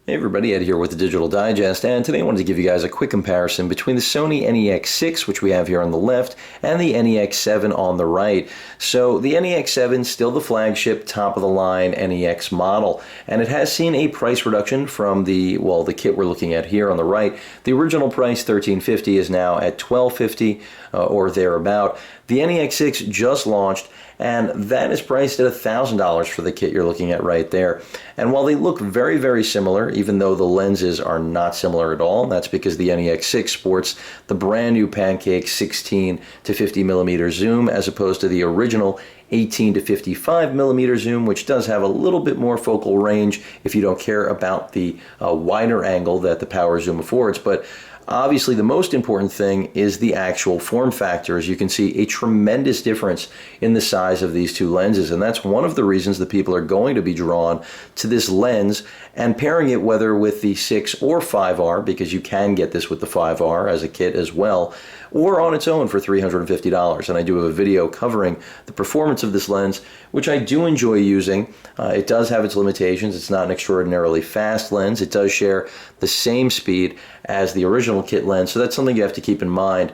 Hey everybody, Ed here with the Digital Digest, and today I wanted to give you guys a quick comparison between the Sony NEX-6, which we have here on the left, and the NEX-7 on the right. So the NEX-7 still the flagship, top-of-the-line NEX model, and it has seen a price reduction from the kit we're looking at here on the right. The original price, $1350, is now at $1250 or thereabout. The NEX-6 just launched, and that is priced at $1,000 for the kit you're looking at right there. And while they look very, very similar, even though the lenses are not similar at all, that's because the NEX-6 sports the brand new Pancake 16 to 50 millimeter zoom as opposed to the original 18 to 55 millimeter zoom, which does have a little bit more focal range if you don't care about the wider angle that the power zoom affords. But obviously, the most important thing is the actual form factor. As you can see, a tremendous difference in the size of these two lenses, and that's one of the reasons that people are going to be drawn to this lens and pairing it whether with the 6 or 5R, because you can get this with the 5R as a kit as well, or on its own for $350. And I do have a video covering the performance of this lens, which I do enjoy using. It does have its limitations. It's not an extraordinarily fast lens. It does share the same speed as the original kit lens, so that's something you have to keep in mind.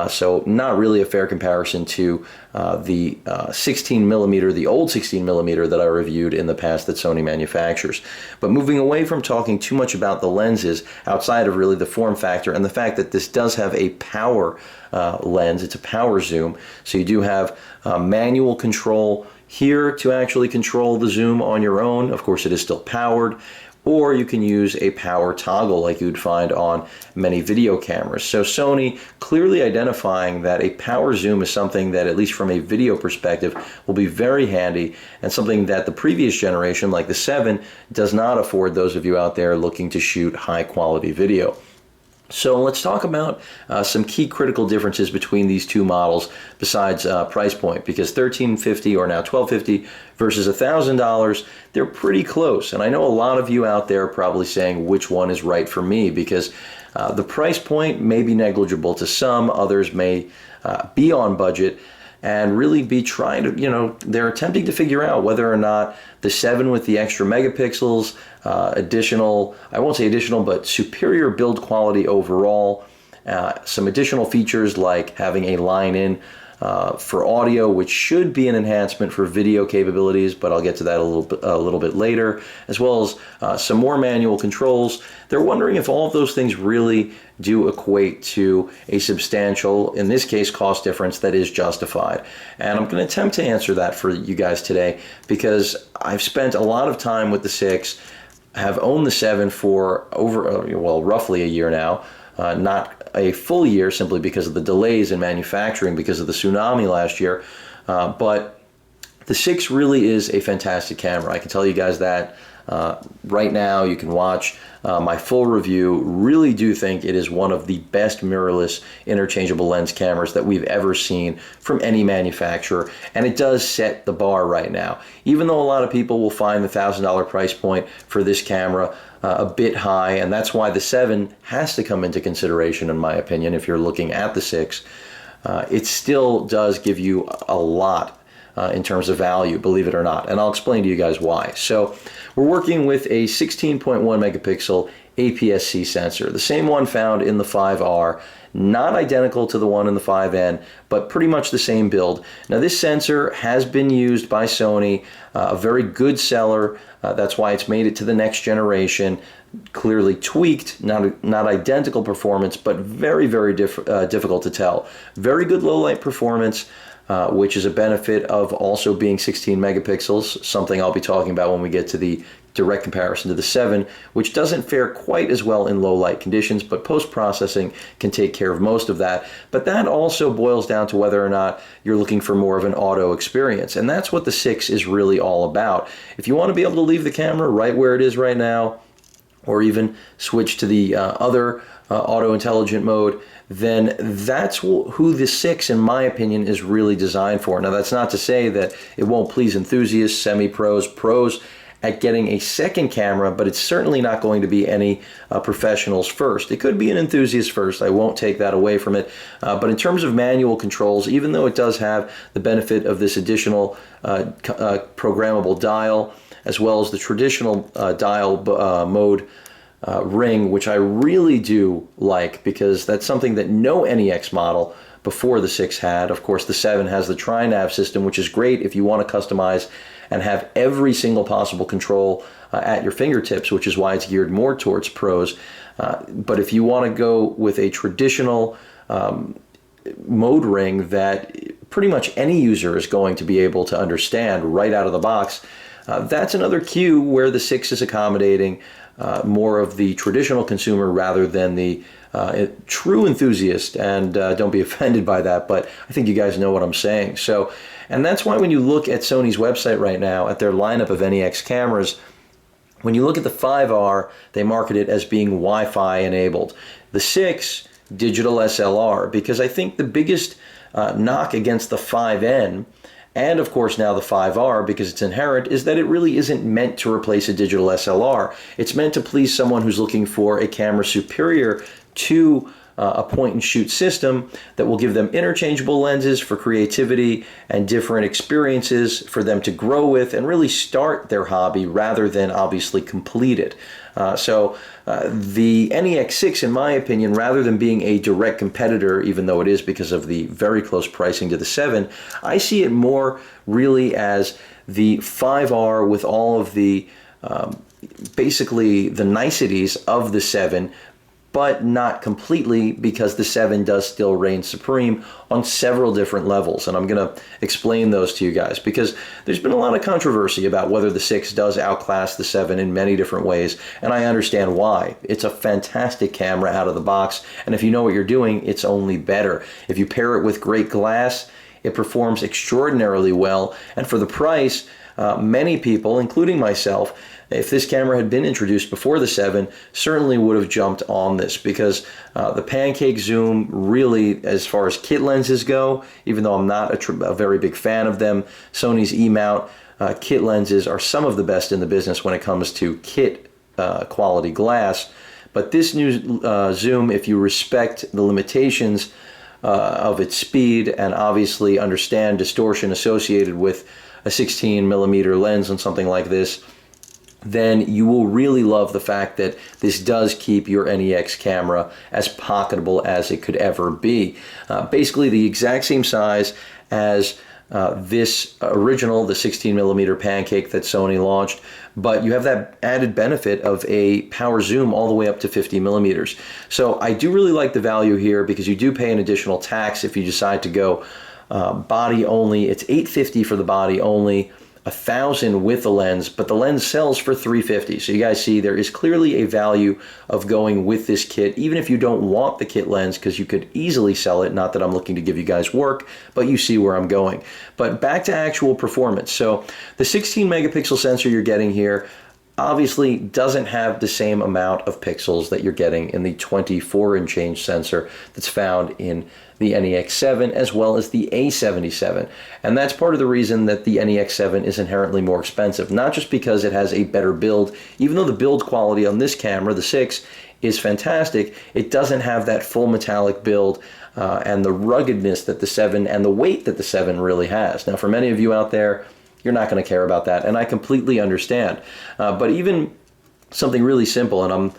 So not really a fair comparison to the 16 millimeter, the old 16 millimeter that I reviewed in the past that Sony manufactures. But moving away from talking too much about the lenses, outside of really the form factor and the fact that this does have a power lens, it's a power zoom, so you do have manual control here to actually control the zoom on your own. Of course, it is still powered. Or you can use a power toggle like you'd find on many video cameras. So Sony clearly identifying that a power zoom is something that, at least from a video perspective, will be very handy, and something that the previous generation, like the 7, does not afford those of you out there looking to shoot high quality video. So let's talk about some key critical differences between these two models besides price point, because $1350 or now $1250 versus $1,000, they're pretty close. And I know a lot of you out there are probably saying which one is right for me, because the price point may be negligible to some, others may be on budget and really be trying to, they're attempting to figure out whether or not the 7 with the extra megapixels, additional, I won't say additional, but superior build quality overall, some additional features like having a line-in for audio, which should be an enhancement for video capabilities, but I'll get to that a little bit later, as well as some more manual controls. They're wondering if all of those things really do equate to a substantial, in this case, cost difference that is justified. And I'm going to attempt to answer that for you guys today, because I've spent a lot of time with the 6, have owned the 7 for over, roughly a year now. Not a full year, simply because of the delays in manufacturing because of the tsunami last year, but the 6 really is a fantastic camera. I can tell you guys that right now. You can watch my full review. Really do think it is one of the best mirrorless interchangeable lens cameras that we've ever seen from any manufacturer, and it does set the bar right now. Even though a lot of people will find the $1,000 price point for this camera a bit high, and that's why the 7 has to come into consideration, in my opinion, if you're looking at the 6. It still does give you a lot in terms of value, believe it or not, and I'll explain to you guys why. So we're working with a 16.1 megapixel APS-C sensor, the same one found in the 5R, not identical to the one in the 5N, but pretty much the same build. Now, this sensor has been used by Sony, a very good seller. That's why it's made it to the next generation. Clearly tweaked, not identical performance, but very, very difficult to tell. Very good low light performance, which is a benefit of also being 16 megapixels, something I'll be talking about when we get to the direct comparison to the 7, which doesn't fare quite as well in low light conditions, but post-processing can take care of most of that. But that also boils down to whether or not you're looking for more of an auto experience, and that's what the 6 is really all about. If you want to be able to leave the camera right where it is right now, or even switch to the other auto intelligent mode, then that's who the 6, in my opinion, is really designed for. Now, that's not to say that it won't please enthusiasts, semi-pros, pros at getting a second camera, but it's certainly not going to be any professionals first. It could be an enthusiast first. I won't take that away from it. But in terms of manual controls, even though it does have the benefit of this additional programmable dial, as well as the traditional dial mode ring, which I really do like, because that's something that no NEX model before the 6 had. Of course, the 7 has the tri-nav system, which is great if you want to customize and have every single possible control at your fingertips, which is why it's geared more towards pros. But if you want to go with a traditional mode ring that pretty much any user is going to be able to understand right out of the box, that's another cue where the 6 is accommodating more of the traditional consumer rather than the true enthusiast. And don't be offended by that, but I think you guys know what I'm saying. So, and that's why when you look at Sony's website right now at their lineup of NEX cameras, when you look at the 5R, they market it as being Wi-Fi enabled. The 6, digital SLR, because I think the biggest knock against the 5N, and of course now the 5R, because it's inherent, is that it really isn't meant to replace a digital SLR. It's meant to please someone who's looking for a camera superior to a point-and-shoot system that will give them interchangeable lenses for creativity and different experiences for them to grow with and really start their hobby rather than obviously complete it. The NEX-6, in my opinion, rather than being a direct competitor, even though it is because of the very close pricing to the 7, I see it more really as the 5R with all of the basically the niceties of the 7, but not completely, because the 7 does still reign supreme on several different levels. And I'm going to explain those to you guys, because there's been a lot of controversy about whether the 6 does outclass the 7 in many different ways, and I understand why. It's a fantastic camera out of the box, and if you know what you're doing, it's only better. If you pair it with great glass, it performs extraordinarily well, and for the price, many people, including myself, if this camera had been introduced before the 7, certainly would have jumped on this, because the pancake zoom really, as far as kit lenses go, even though I'm not a very big fan of them, Sony's E-mount kit lenses are some of the best in the business when it comes to kit quality glass. But this new zoom, if you respect the limitations of its speed and obviously understand distortion associated with a 16mm lens on something like this, then you will really love the fact that this does keep your NEX camera as pocketable as it could ever be. Basically the exact same size as this original, the 16mm pancake that Sony launched, but you have that added benefit of a power zoom all the way up to 50mm. So I do really like the value here, because you do pay an additional tax if you decide to go body only. It's $850 for the body only, $1,000 with the lens, but the lens sells for $350. So you guys see there is clearly a value of going with this kit, even if you don't want the kit lens, because you could easily sell it. Not that I'm looking to give you guys work, but you see where I'm going. But back to actual performance. So the 16 megapixel sensor you're getting here obviously doesn't have the same amount of pixels that you're getting in the 24 and change sensor that's found in the NEX-7 as well as the A77. And that's part of the reason that the NEX-7 is inherently more expensive, not just because it has a better build. Even though the build quality on this camera, the 6, is fantastic, it doesn't have that full metallic build and the ruggedness that the 7 and the weight that the 7 really has. Now, for many of you out there, you're not going to care about that, and I completely understand. But even something really simple, and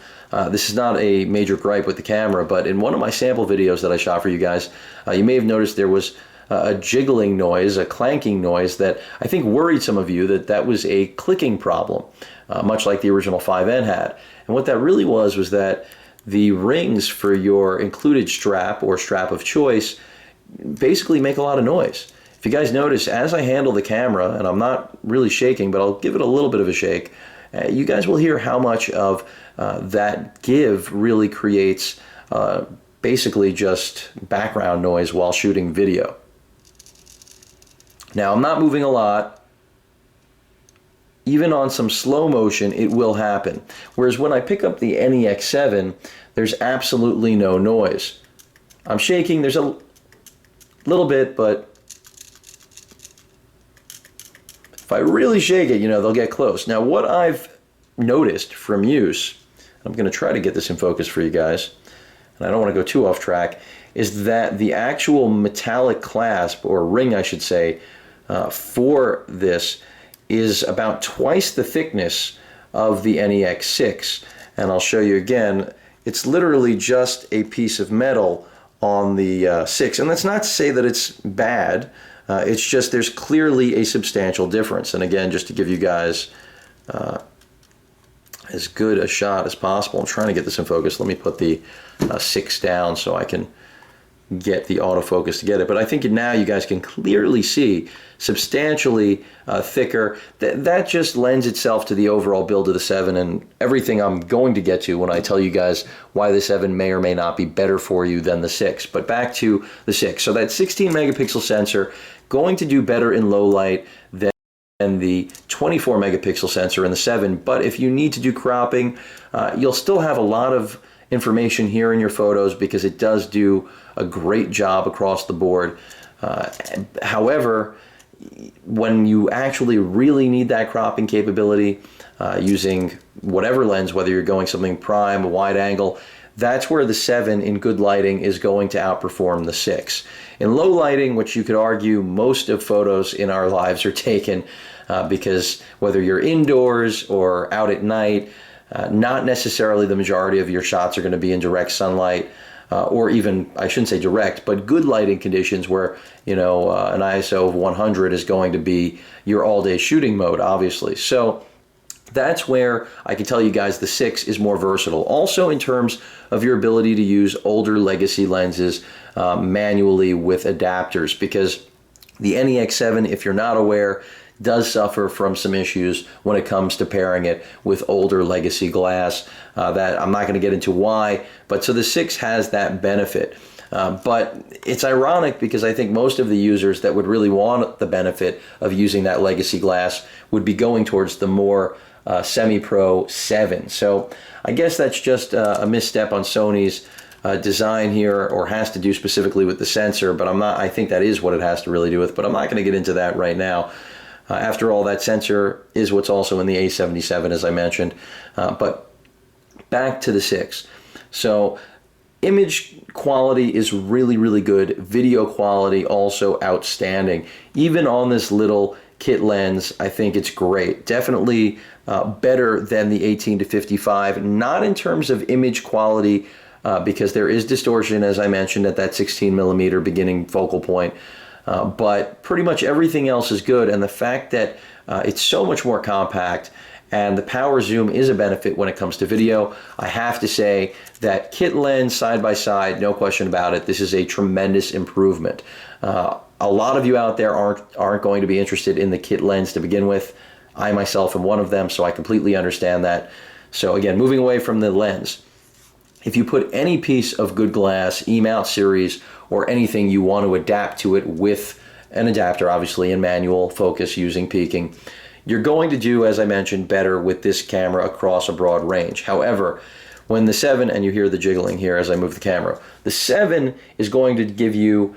this is not a major gripe with the camera, but in one of my sample videos that I shot for you guys, you may have noticed there was a jiggling noise, a clanking noise that I think worried some of you, that was a clicking problem, much like the original 5N had. And what that really was that the rings for your included strap or strap of choice basically make a lot of noise. If you guys notice, as I handle the camera, and I'm not really shaking, but I'll give it a little bit of a shake, you guys will hear how much of that give really creates basically just background noise while shooting video. Now, I'm not moving a lot. Even on some slow motion, it will happen. Whereas when I pick up the NEX-7, there's absolutely no noise. I'm shaking, there's a little bit, but if I really shake it, they'll get close. Now, what I've noticed from use, I'm going to try to get this in focus for you guys, and I don't want to go too off track, is that the actual metallic clasp, or ring I should say, for this is about twice the thickness of the NEX-6. and I'll show you again, it's literally just a piece of metal on the 6. And that's not to say that it's bad, it's just there's clearly a substantial difference. And again, just to give you guys as good a shot as possible, I'm trying to get this in focus. Let me put the 6 down so I can get the autofocus to get it. But I think now you guys can clearly see substantially thicker. That just lends itself to the overall build of the 7 and everything I'm going to get to when I tell you guys why the 7 may or may not be better for you than the 6. But back to the 6. So that 16 megapixel sensor going to do better in low light than the 24 megapixel sensor in the 7. But if you need to do cropping, you'll still have a lot of information here in your photos because it does do a great job across the board. However, when you actually really need that cropping capability, using whatever lens, whether you're going something prime, a wide angle, that's where the 7 in good lighting is going to outperform the 6. In low lighting, which you could argue most of photos in our lives are taken, because whether you're indoors or out at night, not necessarily the majority of your shots are going to be in direct sunlight, or even, I shouldn't say direct, but good lighting conditions where, you know, an ISO of 100 is going to be your all-day shooting mode, obviously. So that's where I can tell you guys the 6 is more versatile. Also in terms of your ability to use older legacy lenses manually with adapters, because the NEX-7, if you're not aware, does suffer from some issues when it comes to pairing it with older legacy glass. That I'm not going to get into why, but so the 6 has that benefit. But it's ironic because I think most of the users that would really want the benefit of using that legacy glass would be going towards the more semi-pro 7. So I guess that's just a misstep on Sony's design here, or has to do specifically with the sensor, but I think that is what it has to really do with, but I'm not going to get into that right now. After all, that sensor is what's also in the A77, as I mentioned. But back to the 6. So image quality is really, really good. Video quality also outstanding. Even on this little kit lens, I think it's great. Definitely better than the 18 to 55. Not in terms of image quality, because there is distortion, as I mentioned, at that 16 millimeter beginning focal point. But pretty much everything else is good, and the fact that it's so much more compact and the power zoom is a benefit when it comes to video. I have to say that kit lens side by side, no question about it, this is a tremendous improvement. A lot of you out there aren't going to be interested in the kit lens to begin with. I myself am one of them, so I completely understand that. So again, moving away from the lens, if you put any piece of good glass, E-mount series, or anything you want to adapt to it with an adapter, obviously in manual focus using peaking, you're going to do, as I mentioned, better with this camera across a broad range. However, when the 7, and you hear the jiggling here as I move the camera, the 7 is going to give you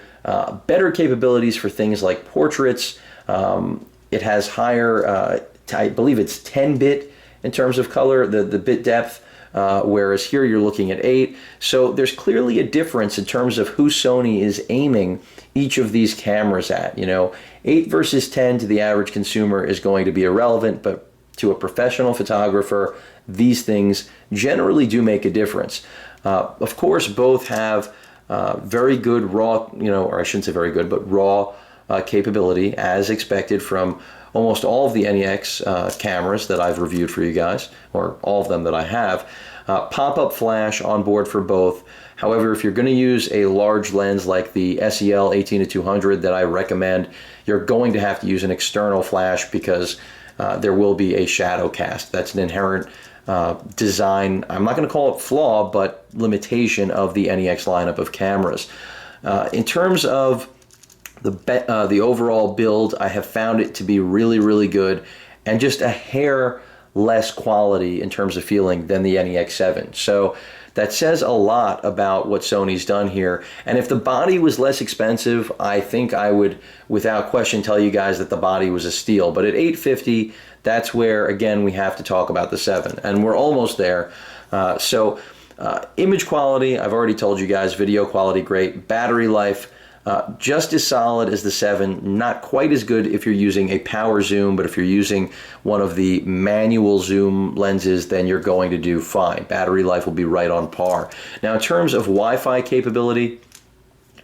better capabilities for things like portraits. It has higher, I believe it's 10-bit in terms of color, the bit depth. Whereas here you're looking at 8. So there's clearly a difference in terms of who Sony is aiming each of these cameras at. You know, 8 versus 10 to the average consumer is going to be irrelevant, but to a professional photographer, these things generally do make a difference. Of course, both have very good raw, you know, or I shouldn't say very good, but raw capability as expected from almost all of the NEX cameras that I've reviewed for you guys, or all of them that I have. Pop-up flash on board for both. However, if you're going to use a large lens like the SEL 18-200 that I recommend, you're going to have to use an external flash because there will be a shadow cast. That's an inherent design, I'm not going to call it flaw, but limitation of the NEX lineup of cameras. In terms of the overall build, I have found it to be really, really good, and just a hair less quality in terms of feeling than the NEX-7. So that says a lot about what Sony's done here. And if the body was less expensive, I think I would, without question, tell you guys that the body was a steal. But at $850, that's where, again, we have to talk about the 7. And we're almost there. Image quality, I've already told you guys, video quality, great. Battery life, Just as solid as the 7, not quite as good if you're using a power zoom, but if you're using one of the manual zoom lenses, then you're going to do fine. Battery life will be right on par. Now, in terms of Wi-Fi capability,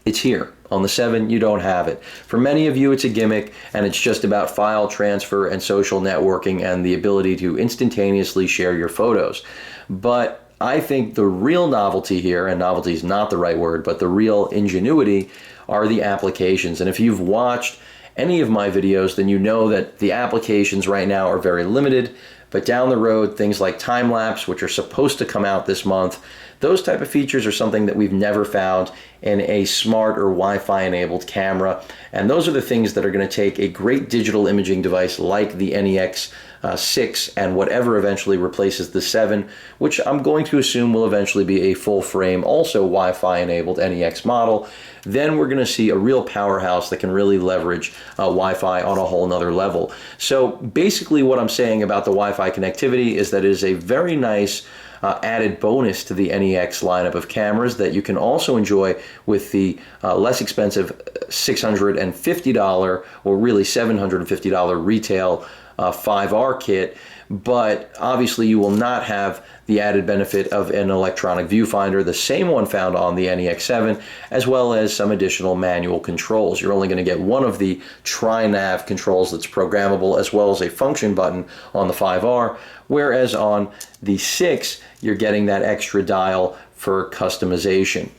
it's here. On the 7, you don't have it. For many of you, it's a gimmick, and it's just about file transfer and social networking and the ability to instantaneously share your photos. But I think the real novelty here, and novelty is not the right word, but the real ingenuity are the applications. And if you've watched any of my videos, then you know that the applications right now are very limited. But down the road, things like time-lapse, which are supposed to come out this month, those type of features are something that we've never found in a smart or Wi-Fi enabled camera. And those are the things that are going to take a great digital imaging device like the NEX-6 and whatever eventually replaces the 7, which I'm going to assume will eventually be a full frame, also Wi-Fi enabled NEX model. Then we're going to see a real powerhouse that can really leverage Wi-Fi on a whole nother level. So basically what I'm saying about the Wi-Fi connectivity is that it is a very nice added bonus to the NEX lineup of cameras that you can also enjoy with the less expensive $650 or really $750 retail 5R kit, but obviously you will not have the added benefit of an electronic viewfinder, the same one found on the NEX-7, as well as some additional manual controls. You're only going to get one of the tri-nav controls that's programmable, as well as a function button on the 5R, whereas on the 6, you're getting that extra dial for customization.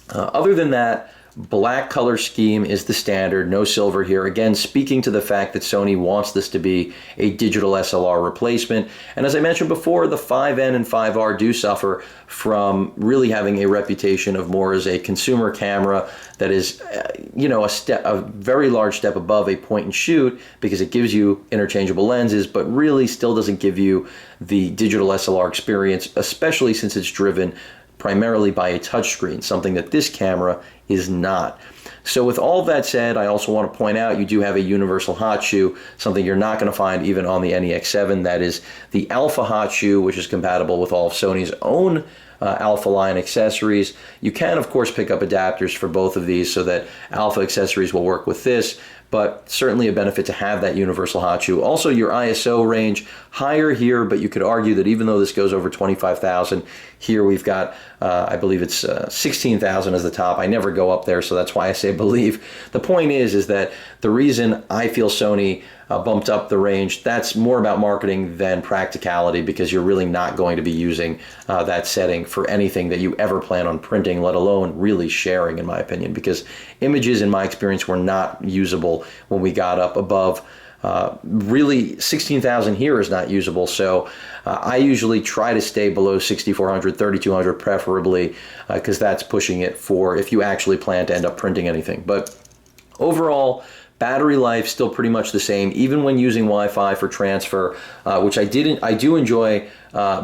Other than that, black color scheme is the standard, no silver here. Again, speaking to the fact that Sony wants this to be a digital SLR replacement. And as I mentioned before, the 5N and 5R do suffer from really having a reputation of more as a consumer camera that is, a very large step above a point and shoot, because it gives you interchangeable lenses, but really still doesn't give you the digital SLR experience, especially since it's driven primarily by a touchscreen, something that this camera is not. So with all of that said, I also want to point out you do have a universal Hotshoe, something you're not going to find even on the NEX-7. That is the Alpha Hotshoe, which is compatible with all of Sony's own Alpha line accessories. You can, of course, pick up adapters for both of these so that Alpha accessories will work with this, but certainly a benefit to have that universal Hotshoe. Also, your ISO range higher here, but you could argue that even though this goes over 25,000, here we've got, I believe it's 16,000 as the top. I never go up there, so that's why I say believe. The point is that the reason I feel Sony bumped up the range, that's more about marketing than practicality, because you're really not going to be using that setting for anything that you ever plan on printing, let alone really sharing, in my opinion, because images, in my experience, were not usable when we got up above really 16,000 here is not usable. So I usually try to stay below 6,400, 3,200 preferably, because that's pushing it for if you actually plan to end up printing anything. But overall, battery life still pretty much the same, even when using Wi-Fi for transfer, which I do enjoy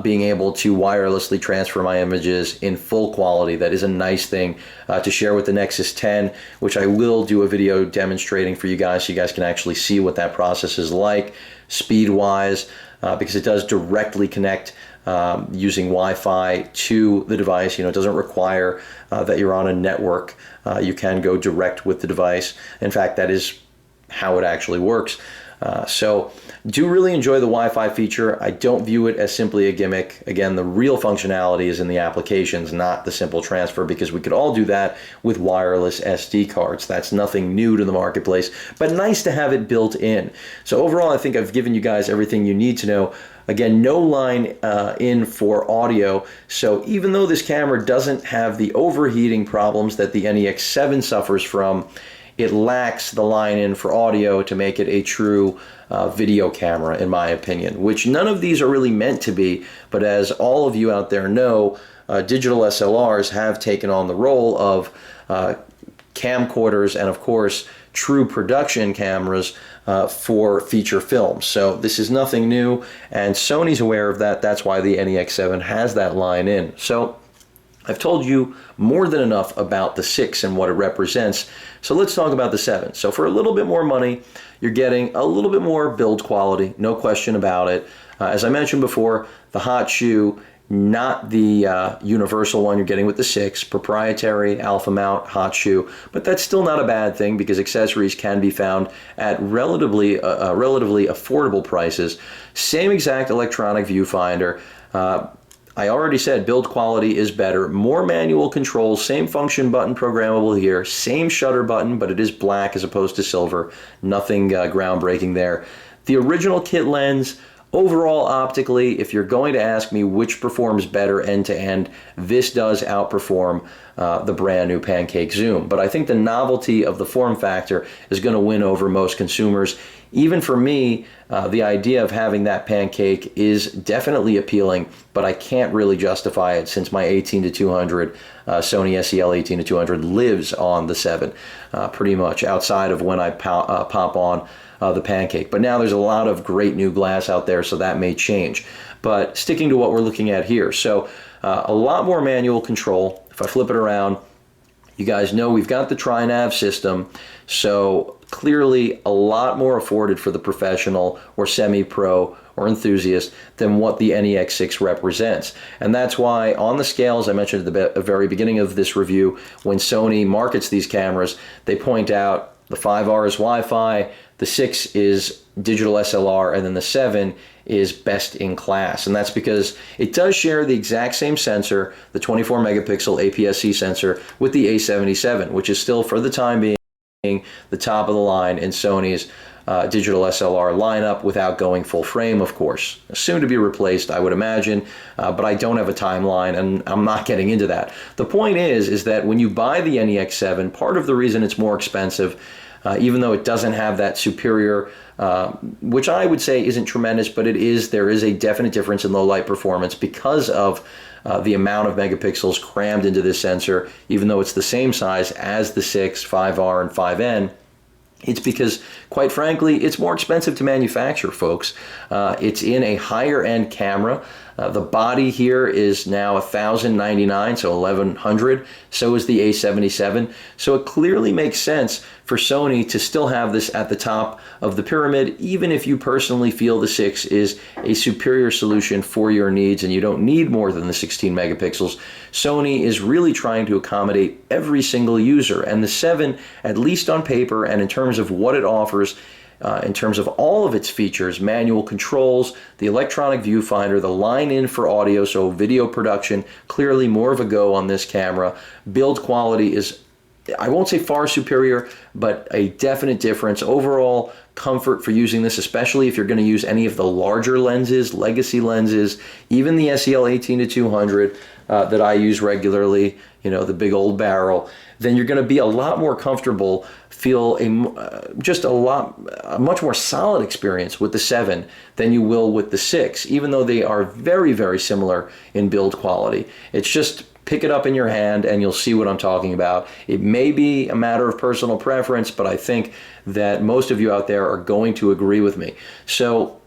being able to wirelessly transfer my images in full quality. That is a nice thing to share with the Nexus 10, which I will do a video demonstrating for you guys so you guys can actually see what that process is like speed-wise, because it does directly connect using Wi-Fi to the device. It doesn't require that you're on a network. You can go direct with the device. In fact, that is how it actually works. So do really enjoy the Wi-Fi feature. I don't view it as simply a gimmick. Again, the real functionality is in the applications, not the simple transfer, because we could all do that with wireless SD cards. That's nothing new to the marketplace, but nice to have it built in. So overall, I think I've given you guys everything you need to know. Again, no line in for audio, so even though this camera doesn't have the overheating problems that the NEX-7 suffers from, it lacks the line in for audio to make it a true video camera, in my opinion, which none of these are really meant to be. But as all of you out there know, digital SLRs have taken on the role of camcorders and, of course, true production cameras for feature films. So this is nothing new, and Sony's aware of that. That's why the NEX-7 has that line in. So I've told you more than enough about the 6 and what it represents. So let's talk about the 7. So for a little bit more money, you're getting a little bit more build quality, no question about it. As I mentioned before, the Hotshoe not the universal one you're getting with the 6, proprietary alpha mount Hotshoe, but that's still not a bad thing because accessories can be found at relatively affordable prices. Same exact electronic viewfinder. I already said build quality is better, more manual controls, same function button programmable here, same shutter button, but it is black as opposed to silver. Nothing groundbreaking there. The original kit lens, overall optically, if you're going to ask me which performs better end to end, this does outperform the brand new Pancake Zoom. But I think the novelty of the form factor is going to win over most consumers. Even for me, the idea of having that Pancake is definitely appealing, but I can't really justify it since my 18-200 Sony SEL 18-200 lives on the 7, pretty much outside of when I pop on the Pancake. But now there's a lot of great new glass out there, so that may change. But sticking to what we're looking at here, so a lot more manual control. If I flip it around, you guys know we've got the tri-nav system, so clearly a lot more afforded for the professional or semi-pro or enthusiast than what the NEX-6 represents. And that's why on the scales I mentioned at the very beginning of this review, when Sony markets these cameras, they point out the 5R is Wi-Fi, the 6 is digital SLR, and then the 7 is best in class. And that's because it does share the exact same sensor, the 24 megapixel APS-C sensor, with the A77, which is still, for the time being, the top of the line in Sony's digital SLR lineup, without going full frame, of course. Soon to be replaced, I would imagine, but I don't have a timeline, and I'm not getting into that. The point is that when you buy the NEX-7, part of the reason it's more expensive, even though it doesn't have that superior, which I would say isn't tremendous, but there is a definite difference in low light performance because of the amount of megapixels crammed into this sensor, even though it's the same size as the 6, 5R, and 5N. It's because, quite frankly, it's more expensive to manufacture, folks. It's in a higher end camera. The body here is now $1,099, so $1,100. So is the A77. So it clearly makes sense for Sony to still have this at the top of the pyramid, even if you personally feel the 6 is a superior solution for your needs and you don't need more than the 16 megapixels. Sony is really trying to accommodate every single user, and the 7, at least on paper and in terms of what it offers, in terms of all of its features, manual controls, the electronic viewfinder, the line in for audio, so video production, clearly more of a go on this camera. Build quality is, I won't say far superior, but a definite difference. Overall comfort for using this, especially if you're going to use any of the larger lenses, legacy lenses, even the SEL 18-200 that I use regularly, you know, the big old barrel, then you're going to be a lot more comfortable, feel a much more solid experience with the 7 than you will with the 6, even though they are very, very similar in build quality. It's just pick it up in your hand and you'll see what I'm talking about. It may be a matter of personal preference, but I think that most of you out there are going to agree with me. So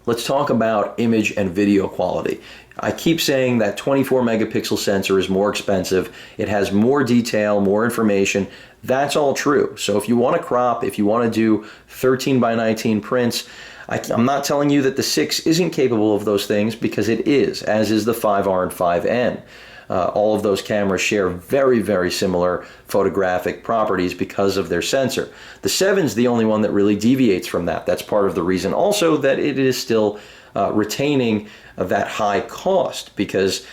let's talk about image and video quality. I keep saying that 24 megapixel sensor is more expensive. It has more detail, more information. That's all true. So if you want to crop, if you want to do 13 by 19 prints, I'm not telling you that the 6 isn't capable of those things, because it is, as is the 5R and 5N. All of those cameras share very, very similar photographic properties because of their sensor. The 7's the only one that really deviates from that. That's part of the reason also that it is still retaining that high cost, because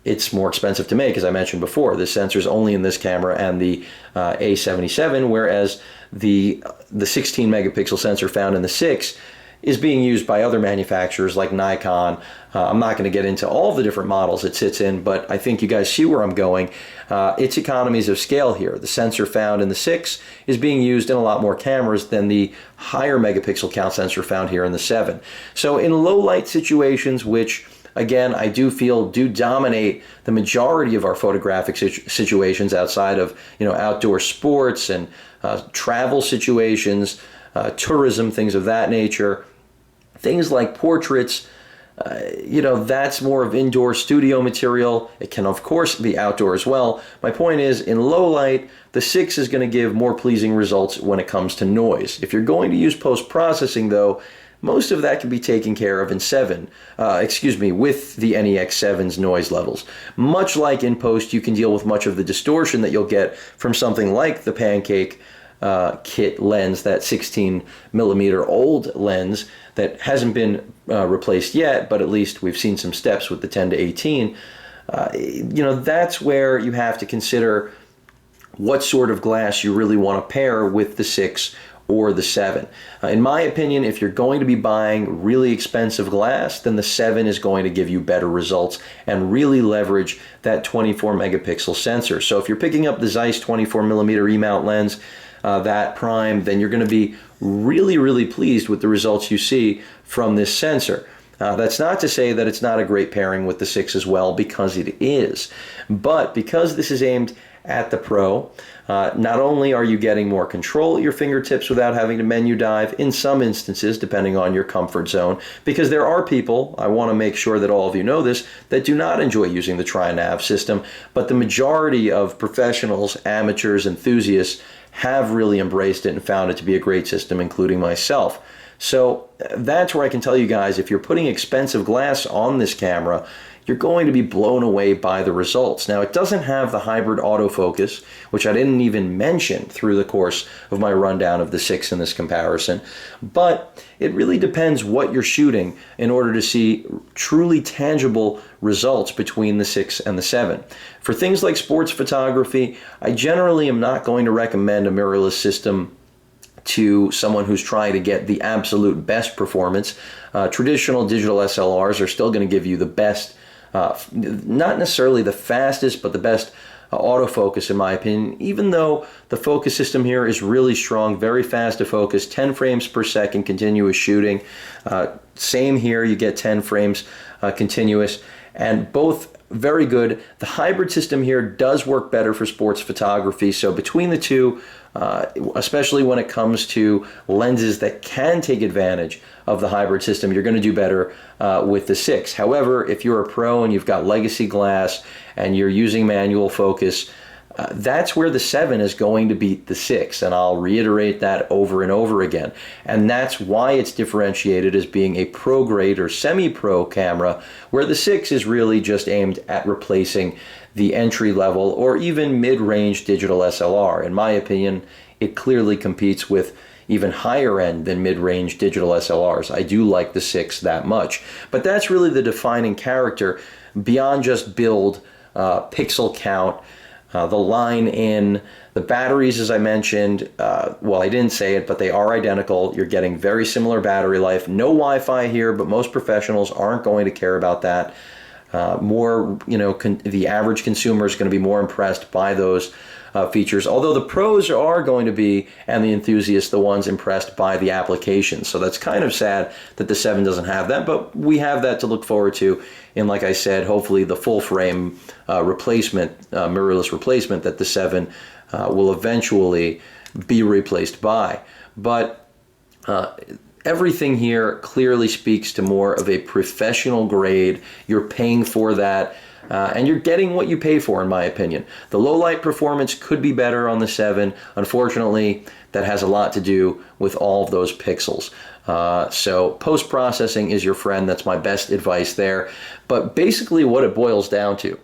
it's more expensive to make, as I mentioned before. The sensor's only in this camera and the A77, whereas the 16 megapixel sensor found in the 6 is being used by other manufacturers like Nikon. I'm not going to get into all the different models it sits in, but I think you guys see where I'm going. It's economies of scale here. The sensor found in the 6 is being used in a lot more cameras than the higher megapixel count sensor found here in the 7. So in low light situations, which again I do feel do dominate the majority of our photographic situations outside of, you know, outdoor sports and travel situations, tourism, things of that nature, things like portraits, you know, that's more of indoor studio material. It can of course be outdoor as well. My point is, in low light, the 6 is going to give more pleasing results when it comes to noise. If you're going to use post-processing though, most of that can be taken care of in with the NEX-7's noise levels. Much like in post, you can deal with much of the distortion that you'll get from something like the Pancake kit lens, that 16mm old lens that hasn't been replaced yet, but at least we've seen some steps with the 10 to 18. That's where you have to consider what sort of glass you really want to pair with the 6 or the 7. In my opinion, if you're going to be buying really expensive glass, then the 7 is going to give you better results and really leverage that 24 megapixel sensor. So if you're picking up the Zeiss 24mm E-mount lens, that prime, then you're going to be really, really pleased with the results you see from this sensor. That's not to say that it's not a great pairing with the 6 as well, because it is. But because this is aimed at the pro, not only are you getting more control at your fingertips without having to menu dive, in some instances, depending on your comfort zone, because there are people, I want to make sure that all of you know this, that do not enjoy using the tri-nav system, but the majority of professionals, amateurs, enthusiasts have really embraced it and found it to be a great system, including myself. So that's where I can tell you guys, if you're putting expensive glass on this camera, you're going to be blown away by the results. Now, it doesn't have the hybrid autofocus, which I didn't even mention through the course of my rundown of the 6 in this comparison, but it really depends what you're shooting in order to see truly tangible results between the 6 and the 7. For things like sports photography, I generally am not going to recommend a mirrorless system to someone who's trying to get the absolute best performance. Traditional digital SLRs are still going to give you the best, not necessarily the fastest, but the best autofocus, in my opinion, even though the focus system here is really strong, very fast to focus, 10 frames per second continuous shooting. Same here, you get 10 frames continuous, and both very good. The hybrid system here does work better for sports photography, so between the two, especially when it comes to lenses that can take advantage of the hybrid system, you're going to do better with the 6. However, if you're a pro and you've got legacy glass and you're using manual focus, that's where the 7 is going to beat the 6, and I'll reiterate that over and over again. And that's why it's differentiated as being a pro-grade or semi-pro camera, where the 6 is really just aimed at replacing the entry-level or even mid-range digital SLR. In my opinion, it clearly competes with even higher end than mid-range digital SLRs. I do like the 6 that much. But that's really the defining character beyond just build, pixel count, the line in, the batteries, as I mentioned, well, I didn't say it, but they are identical. You're getting very similar battery life. No Wi-Fi here, but most professionals aren't going to care about that. The average consumer is going to be more impressed by those features, although the pros are going to be, and the enthusiasts, the ones impressed by the application. So that's kind of sad that the 7 doesn't have that, but we have that to look forward to in, like I said, hopefully the full frame replacement, mirrorless replacement that the 7 will eventually be replaced by. But everything here clearly speaks to more of a professional grade. You're paying for that. And you're getting what you pay for, in my opinion. The low light performance could be better on the 7. Unfortunately, that has a lot to do with all of those pixels. So post-processing is your friend. That's my best advice there. But basically what it boils down to,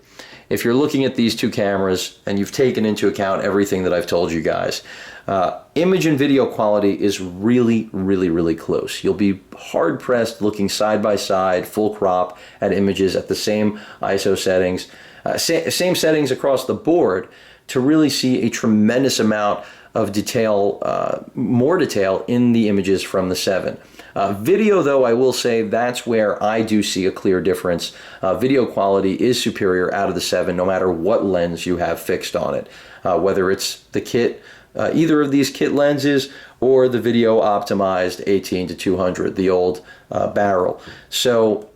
if you're looking at these two cameras and you've taken into account everything that I've told you guys, image and video quality is really, really, really close. You'll be hard-pressed looking side by side, full crop, at images at the same ISO settings, same settings across the board, to really see a tremendous amount of detail, more detail in the images from the 7. Video, though, I will say that's where I do see a clear difference. Video quality is superior out of the 7, no matter what lens you have fixed on it, whether it's the kit, either of these kit lenses, or the video optimized 18-200, the old barrel. So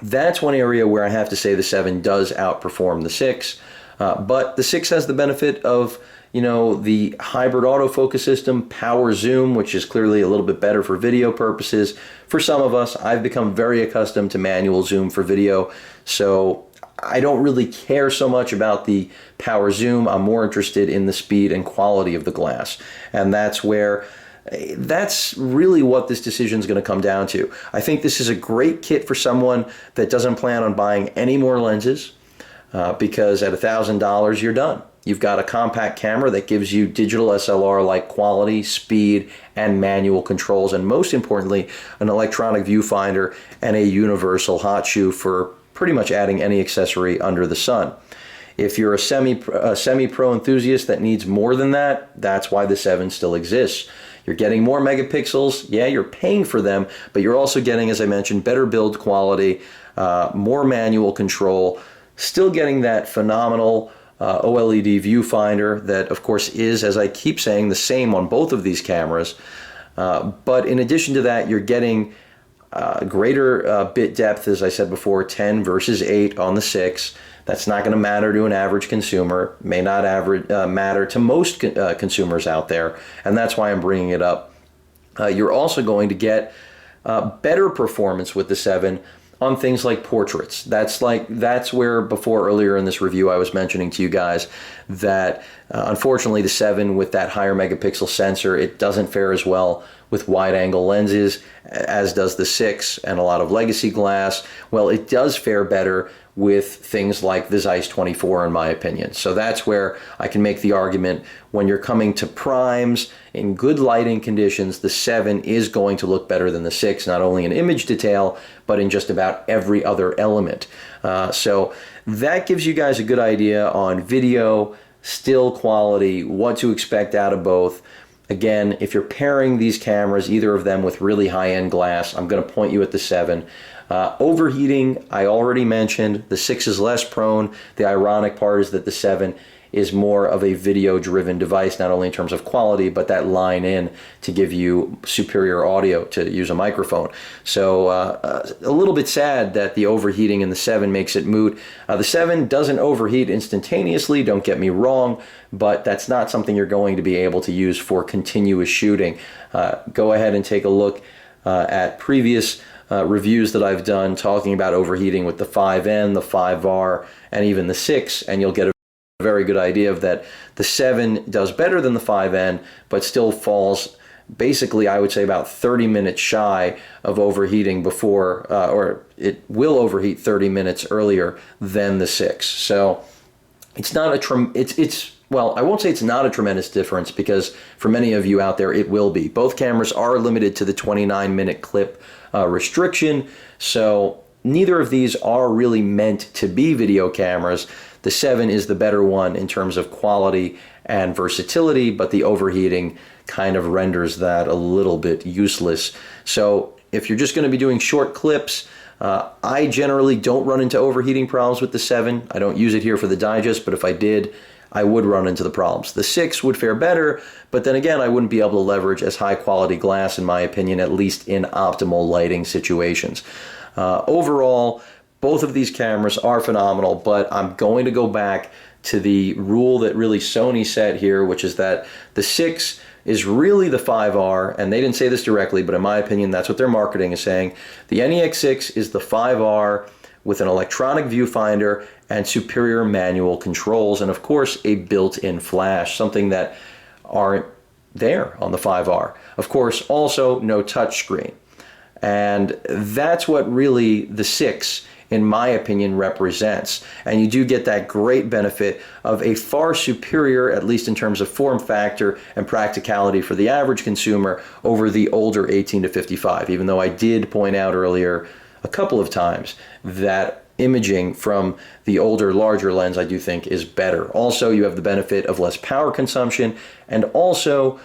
that's one area where I have to say the 7 does outperform the 6, but the 6 has the benefit of, the hybrid autofocus system, power zoom, which is clearly a little bit better for video purposes. For some of us, I've become very accustomed to manual zoom for video, so I don't really care so much about the power zoom. I'm more interested in the speed and quality of the glass. And that's where That's really what this decision is going to come down to. I think this is a great kit for someone that doesn't plan on buying any more lenses, because at $1,000 you're done. You've got a compact camera that gives you digital SLR-like quality, speed, and manual controls, and most importantly, an electronic viewfinder and a universal Hotshoe for pretty much adding any accessory under the sun. If you're a semi-pro enthusiast that needs more than that, that's why the 7 still exists. You're getting more megapixels. Yeah, you're paying for them, but you're also getting, as I mentioned, better build quality, more manual control, still getting that phenomenal OLED viewfinder that, of course, is, as I keep saying, the same on both of these cameras. But in addition to that, you're getting greater bit depth, as I said before, 10 versus 8 on the 6. That's not going to matter to an average consumer, may not matter to most consumers out there, and that's why I'm bringing it up. You're also going to get better performance with the 7 on things like portraits. That's where before earlier in this review I was mentioning to you guys that unfortunately the 7 with that higher megapixel sensor, it doesn't fare as well with wide angle lenses as does the 6 and a lot of legacy glass. Well, it does fare better with things like the Zeiss 24 in my opinion. So that's where I can make the argument when you're coming to primes in good lighting conditions, the 7 is going to look better than the 6, not only in image detail, but in just about every other element. So that gives you guys a good idea on video, still quality, what to expect out of both. Again, if you're pairing these cameras, either of them with really high-end glass, I'm going to point you at the 7. Overheating, I already mentioned. The 6 is less prone. The ironic part is that the 7 is more of a video-driven device, not only in terms of quality, but that line in to give you superior audio, to use a microphone. So a little bit sad that the overheating in the 7 makes it moot. The 7 doesn't overheat instantaneously, don't get me wrong, but that's not something you're going to be able to use for continuous shooting. Go ahead and take a look at previous reviews that I've done talking about overheating with the 5N, the 5R, and even the 6, and you'll get a very good idea of that. The 7 does better than the 5N, but still falls basically, I would say, about 30 minutes shy of overheating before, or it will overheat 30 minutes earlier than the 6. So it's not a well, I won't say it's not a tremendous difference, because for many of you out there, it will be. Both cameras are limited to the 29-minute clip restriction, so neither of these are really meant to be video cameras. The 7 is the better one in terms of quality and versatility, but the overheating kind of renders that a little bit useless. So if you're just going to be doing short clips, I generally don't run into overheating problems with the 7. I don't use it here for the digest, but if I did, I would run into the problems. The 6 would fare better, but then again, I wouldn't be able to leverage as high quality glass, in my opinion, at least in optimal lighting situations. Overall, both of these cameras are phenomenal, but I'm going to go back to the rule that really Sony set here, which is that the 6 is really the 5R, and they didn't say this directly, but in my opinion, that's what their marketing is saying. The NEX-6 is the 5R with an electronic viewfinder and superior manual controls, and of course, a built-in flash, something that aren't there on the 5R. Of course, also no touchscreen. And that's what really the 6, in my opinion, represents. And you do get that great benefit of a far superior, at least in terms of form factor and practicality for the average consumer, over the older 18 to 55, even though I did point out earlier a couple of times that imaging from the older, larger lens I do think is better. Also, you have the benefit of less power consumption, and also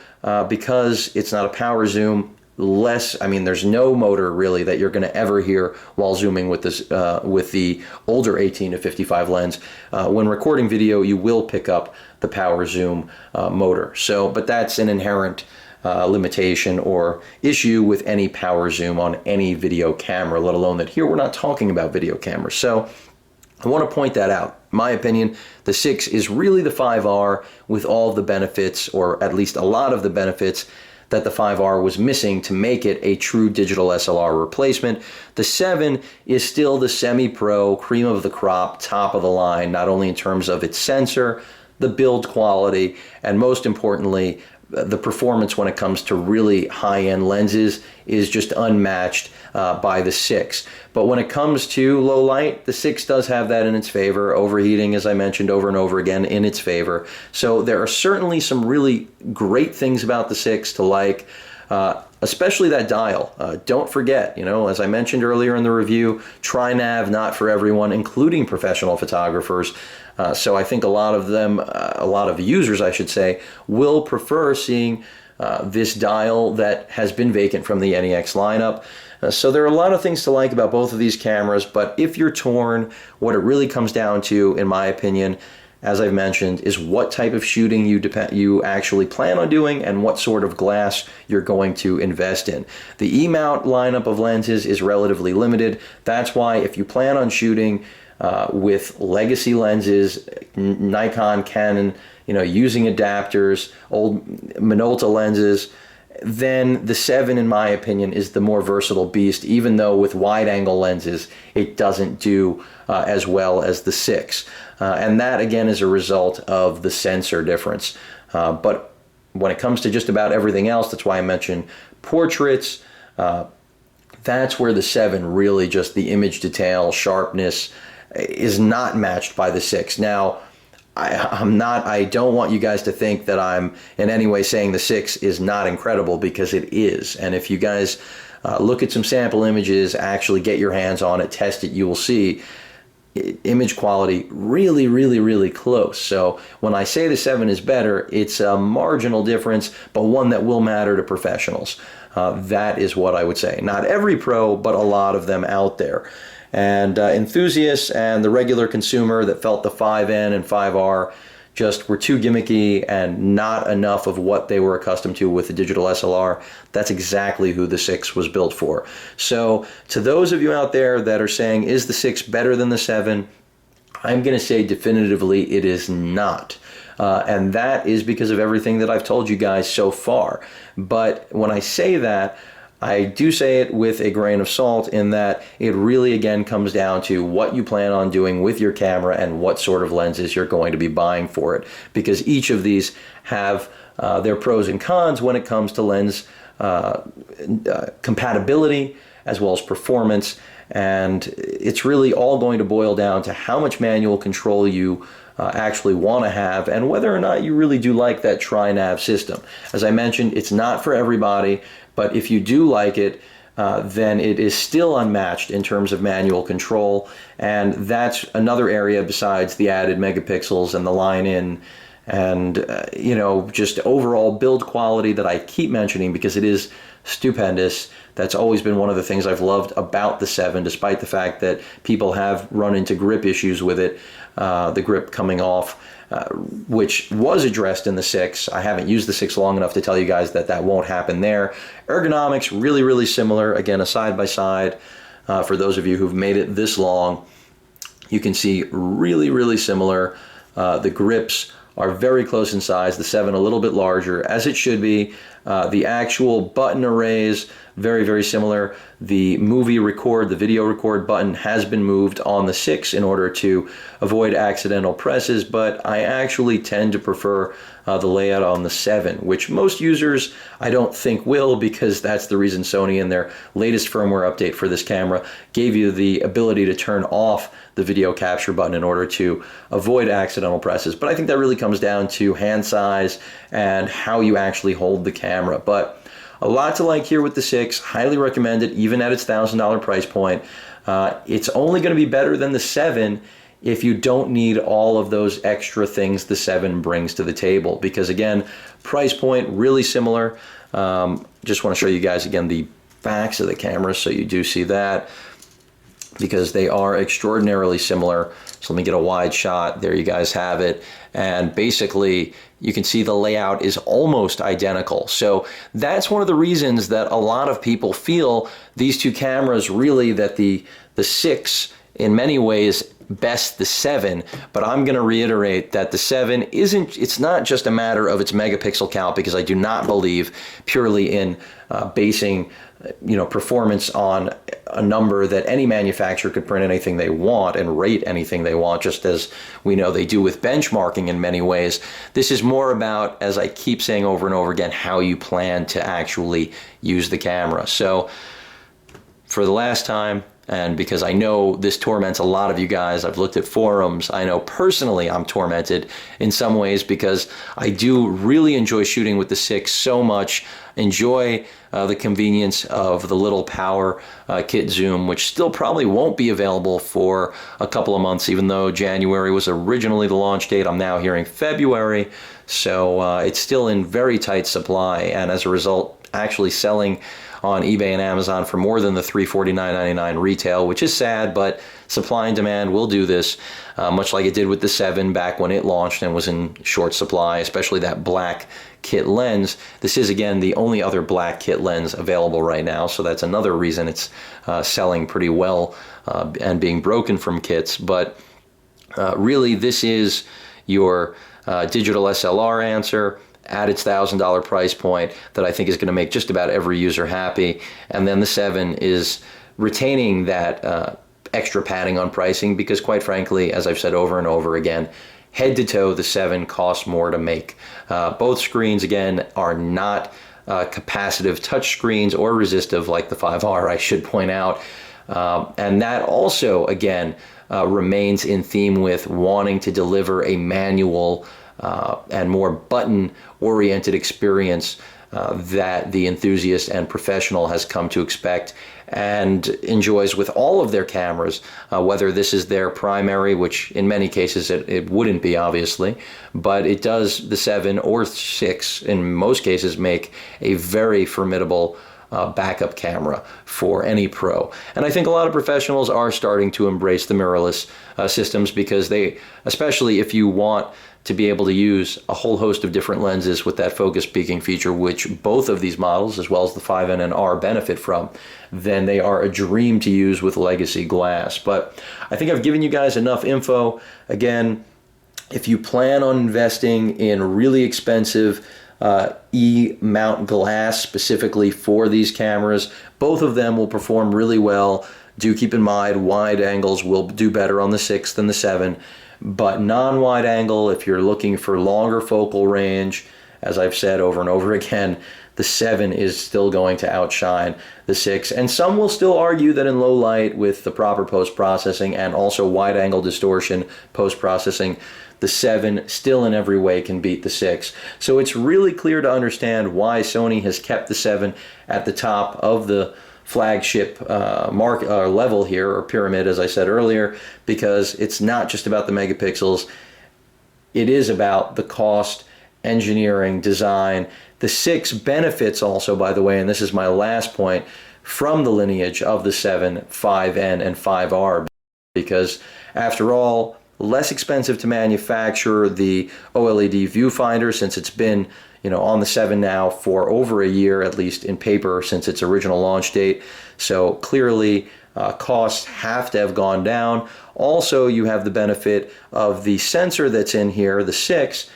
because it's not a power zoom, there's no motor really that you're going to ever hear while zooming with this with the older 18 to 55 lens. When recording video, you will pick up the power zoom motor. So, but that's an inherent limitation or issue with any power zoom on any video camera, let alone that here we're not talking about video cameras. So I want to point that out. In my opinion, the 6 is really the 5R with all of the benefits, or at least a lot of the benefits, that the 5R was missing to make it a true digital SLR replacement. The 7 is still the semi-pro, cream of the crop, top of the line, not only in terms of its sensor, the build quality, and most importantly, the performance when it comes to really high-end lenses is just unmatched by the 6. But when it comes to low light, the 6 does have that in its favor. Overheating, as I mentioned over and over again, in its favor. So there are certainly some really great things about the 6 to like, especially that dial. Don't forget, you know, as I mentioned earlier in the review, tri-nav, not for everyone, including professional photographers. So I think a lot of them, a lot of users, I should say, will prefer seeing this dial that has been vacant from the NEX lineup. So there are a lot of things to like about both of these cameras, but if you're torn, what it really comes down to, in my opinion, as I've mentioned, is what type of shooting you actually plan on doing and what sort of glass you're going to invest in. The E-mount lineup of lenses is relatively limited. That's why if you plan on shooting with legacy lenses, Nikon, Canon, you know, using adapters, old Minolta lenses, then the 7, in my opinion, is the more versatile beast, even though with wide-angle lenses, it doesn't do as well as the 6. And that, again, is a result of the sensor difference. But when it comes to just about everything else, that's why I mentioned portraits, that's where the 7 really, just the image detail, sharpness, is not matched by the 6. Now, I don't want you guys to think that I'm in any way saying the 6 is not incredible, because it is. And if you guys look at some sample images, actually get your hands on it, test it, you will see image quality really, really, really close. So when I say the 7 is better, it's a marginal difference, but one that will matter to professionals. That is what I would say. Not every pro, but a lot of them out there. And enthusiasts and the regular consumer that felt the 5N and 5R just were too gimmicky and not enough of what they were accustomed to with the digital SLR, that's exactly who the 6 was built for. So to those of you out there that are saying, is the 6 better than the 7? I'm going to say definitively it is not. And that is because of everything that I've told you guys so far. But when I say that, I do say it with a grain of salt, in that it really, again, comes down to what you plan on doing with your camera and what sort of lenses you're going to be buying for it. Because each of these have their pros and cons when it comes to lens compatibility as well as performance. And it's really all going to boil down to how much manual control you actually want to have, and whether or not you really do like that tri-nav system. As I mentioned, it's not for everybody, but if you do like it, then it is still unmatched in terms of manual control, and that's another area besides the added megapixels and the line-in and you know, just overall build quality that I keep mentioning because it is stupendous. That's always been one of the things I've loved about the 7, despite the fact that people have run into grip issues with it, the grip coming off, which was addressed in the 6. I haven't used the 6 long enough to tell you guys that that won't happen there. Ergonomics, really, really similar. Again, a side-by-side. For those of you who've made it this long, you can see really, really similar. The grips are very close in size. The 7 a little bit larger, as it should be. The actual button arrays, very, very similar. The movie record, the video record button has been moved on the 6 in order to avoid accidental presses, but I actually tend to prefer the layout on the 7, which most users I don't think will, because that's the reason Sony in their latest firmware update for this camera gave you the ability to turn off the video capture button in order to avoid accidental presses. But I think that really comes down to hand size and how you actually hold the camera. But a lot to like here with the 6. Highly recommend it, even at its $1,000 price point. It's only going to be better than the 7 if you don't need all of those extra things the 7 brings to the table. Because again, price point really similar. Just want to show you guys again the backs of the cameras so you do see that, because they are extraordinarily similar. So let me get a wide shot. There you guys have it. And basically, you can see the layout is almost identical. So that's one of the reasons that a lot of people feel these two cameras really, that the 6 in many ways best the 7, but I'm going to reiterate that the 7 isn't, it's not just a matter of its megapixel count, because I do not believe purely in basing performance on a number that any manufacturer could print anything they want and rate anything they want, just as we know they do with benchmarking in many ways. This is more about, as I keep saying over and over again, how you plan to actually use the camera. So for the last time, and because I know this torments a lot of you guys, I've looked at forums, I know personally I'm tormented in some ways because I do really enjoy shooting with the 6 so much, enjoy the convenience of the little power kit zoom, which still probably won't be available for a couple of months, even though January was originally the launch date. I'm now hearing February, so it's still in very tight supply, and as a result, actually selling on eBay and Amazon for more than the $349.99 retail, which is sad, but supply and demand will do this, much like it did with the 7 back when it launched and was in short supply, especially that black kit lens. This is, again, the only other black kit lens available right now, so that's another reason it's selling pretty well and being broken from kits. But really, this is your digital SLR answer at its $1,000 price point that I think is going to make just about every user happy. And then the 7 is retaining that extra padding on pricing because, quite frankly, as I've said over and over again, head to toe, the 7 costs more to make. Both screens, again, are not capacitive touch screens or resistive like the 5R, I should point out. And that also, again, remains in theme with wanting to deliver a manual and more button-oriented experience that the enthusiast and professional has come to expect and enjoys with all of their cameras, whether this is their primary, which in many cases it wouldn't be, obviously, but it does, the 7 or 6 in most cases, make a very formidable backup camera for any pro. And I think a lot of professionals are starting to embrace the mirrorless systems because they, especially if you want to be able to use a whole host of different lenses with that focus peaking feature, which both of these models, as well as the 5N and R, benefit from, then they are a dream to use with legacy glass. But I think I've given you guys enough info. Again, if you plan on investing in really expensive E-mount glass specifically for these cameras, both of them will perform really well. Do keep in mind wide angles will do better on the 6 than the 7, but non-wide angle, if you're looking for longer focal range, as I've said over and over again, the 7 is still going to outshine the 6. And some will still argue that in low light with the proper post-processing and also wide angle distortion post-processing, the 7 still in every way can beat the 6. So it's really clear to understand why Sony has kept the 7 at the top of the flagship level here, or pyramid, as I said earlier, because it's not just about the megapixels. It is about the cost, engineering, design. The 6 benefits also, by the way, and this is my last point, from the lineage of the 7, 5N, and 5R, because after all, less expensive to manufacture the OLED viewfinder, since it's been on the 7 now for over a year, at least in paper, since its original launch date. So clearly costs have to have gone down. Also, you have the benefit of the sensor that's in here. The 6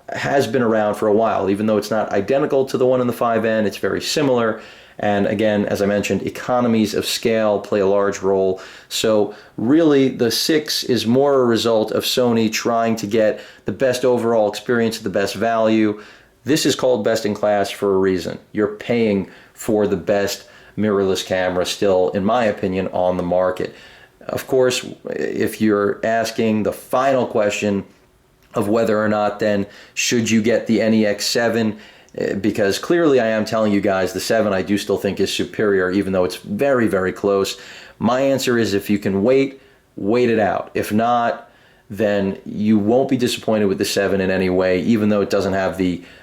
has been around for a while, even though it's not identical to the one in the 5N, it's very similar. And again, as I mentioned, economies of scale play a large role. So really, the 6 is more a result of Sony trying to get the best overall experience at the best value. This is called best in class for a reason. You're paying for the best mirrorless camera still, in my opinion, on the market. Of course, if you're asking the final question of whether or not then should you get the NEX-7, because clearly I am telling you guys the 7 I do still think is superior, even though it's very, very close. My answer is if you can wait it out. If not, then you won't be disappointed with the 7 in any way, even though it doesn't have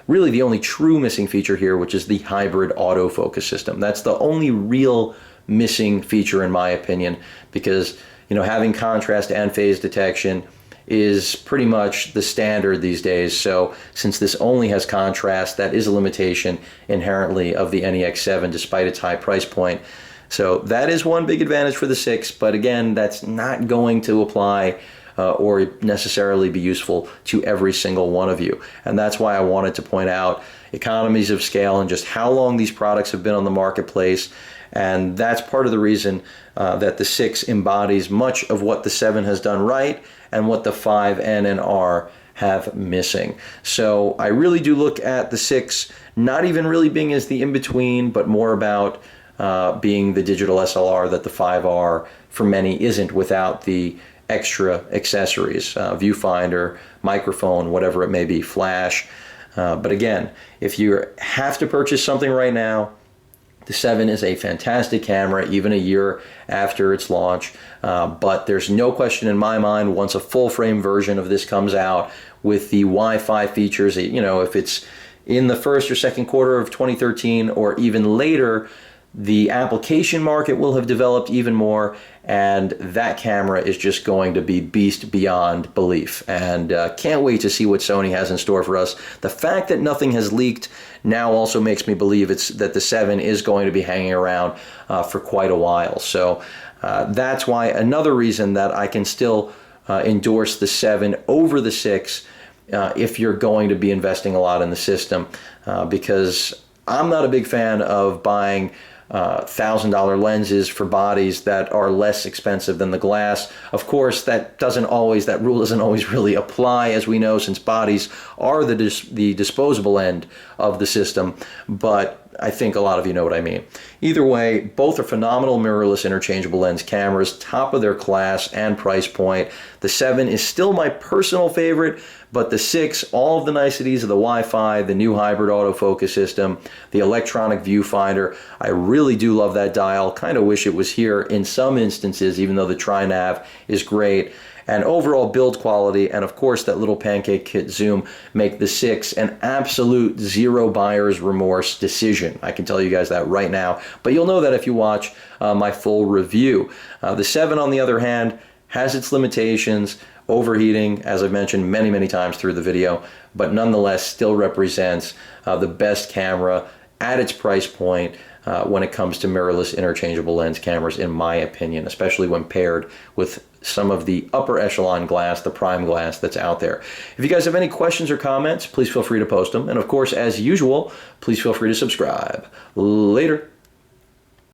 really the only true missing feature here, which is the hybrid autofocus system. That's the only real missing feature in my opinion, because having contrast and phase detection is pretty much the standard these days. So since this only has contrast, that is a limitation inherently of the NEX-7 despite its high price point. So that is one big advantage for the 6, but again, that's not going to apply or necessarily be useful to every single one of you. And that's why I wanted to point out economies of scale and just how long these products have been on the marketplace, And that's part of the reason that the 6 embodies much of what the 7 has done right and what the 5N and R have missing. So I really do look at the 6 not even really being as the in-between, but more about being the digital SLR that the 5R for many isn't without the extra accessories, viewfinder, microphone, whatever it may be, flash. But again, if you have to purchase something right now, the 7 is a fantastic camera, even a year after its launch. But there's no question in my mind, once a full-frame version of this comes out with the Wi-Fi features, you know, if it's in the first or second quarter of 2013 or even later, the application market will have developed even more, and that camera is just going to be beast beyond belief. And can't wait to see what Sony has in store for us. The fact that nothing has leaked now also makes me believe that the 7 is going to be hanging around for quite a while. So that's why another reason that I can still endorse the 7 over the 6 if you're going to be investing a lot in the system, because I'm not a big fan of buying $1,000 lenses for bodies that are less expensive than the glass. Of course, that rule doesn't always really apply, as we know, since bodies are the disposable end of the system, but I think a lot of you know what I mean. Either way, both are phenomenal mirrorless interchangeable lens cameras, top of their class and price point. The 7 is still my personal favorite, but the 6, all of the niceties of the Wi-Fi, the new hybrid autofocus system, the electronic viewfinder, I really do love that dial. Kind of wish it was here in some instances, even though the tri-nav is great. And overall build quality, and of course that little pancake kit zoom, make the 6 an absolute zero buyer's remorse decision. I can tell you guys that right now, but you'll know that if you watch my full review. The 7, on the other hand, has its limitations, overheating, as I've mentioned many times through the video, but nonetheless still represents the best camera at its price point when it comes to mirrorless interchangeable lens cameras, in my opinion, especially when paired with some of the upper echelon glass, the prime glass that's out there. If you guys have any questions or comments, please feel free to post them. And of course, as usual, please feel free to subscribe. Later.